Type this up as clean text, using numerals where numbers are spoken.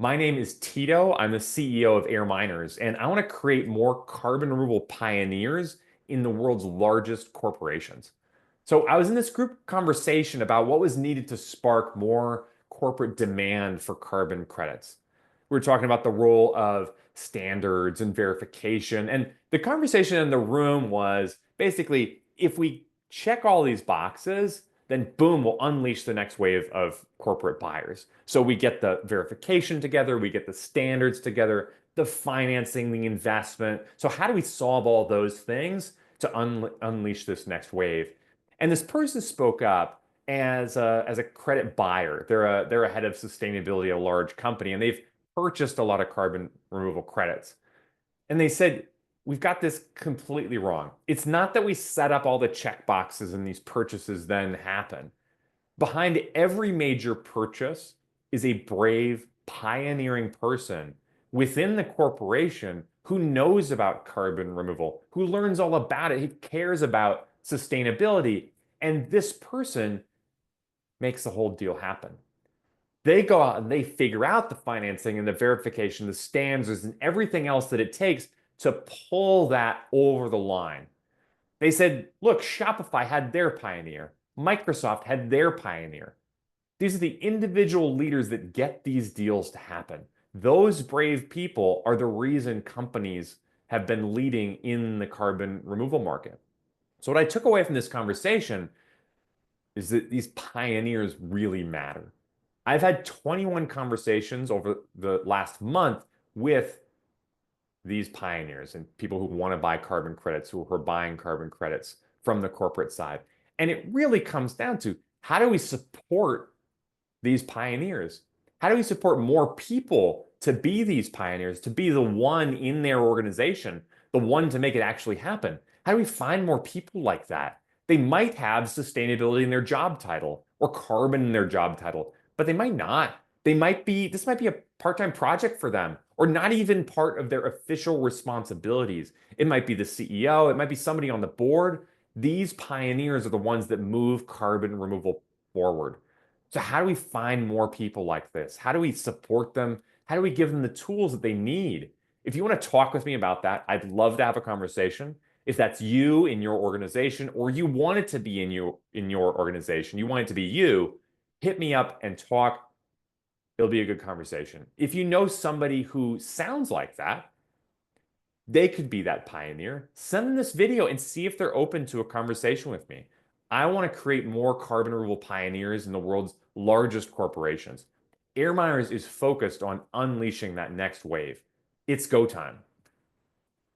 My name is Tito. I'm the CEO of AirMiners, and I want to create more carbon removal pioneers in the world's largest corporations. So I was in this group conversation about what was needed to spark more corporate demand for carbon credits. We were talking about the role of standards and verification, and the conversation in the room was basically if we check all these boxes, then boom, we'll unleash the next wave of corporate buyers. So we get the verification together, we get the standards together, the financing, the investment. So how do we solve all those things to unleash this next wave? And this person spoke up as a credit buyer. They're a head of sustainability at a large company, and they've purchased a lot of carbon removal credits. And they said, we've got this completely wrong. It's not that we set up all the check boxes and these purchases then happen. Behind every major purchase is a brave, pioneering person within the corporation who knows about carbon removal, who learns all about it, who cares about sustainability. And this person makes the whole deal happen. They go out and they figure out the financing and the verification, the standards, and everything else that it takes to pull that over the line. They said, look, Shopify had their pioneer, Microsoft had their pioneer. These are the individual leaders that get these deals to happen. Those brave people are the reason companies have been leading in the carbon removal market. So, what I took away from this conversation is that these pioneers really matter. I've had 21 conversations over the last month with these pioneers and people who want to buy carbon credits, who are buying carbon credits from the corporate side. And it really comes down to how do we support these pioneers? How do we support more people to be these pioneers, to be the one in their organization, the one to make it actually happen? How do we find more people like that? They might have sustainability in their job title or carbon in their job title, but they might not. This might be a part-time project for them, or not even part of their official responsibilities. It might be the CEO, it might be somebody on the board. These pioneers are the ones that move carbon removal forward. So, how do we find more people like this? How do we support them? How do we give them the tools that they need? If you want to talk with me about that, I'd love to have a conversation. If that's you in your organization, or you want it to be in your organization, you want it to be you, hit me up and talk. It'll be a good conversation. If you know somebody who sounds like that, they could be that pioneer. Send them this video and see if they're open to a conversation with me. I want to create more carbon removal pioneers in the world's largest corporations. AirMiners is focused on unleashing that next wave. It's go time.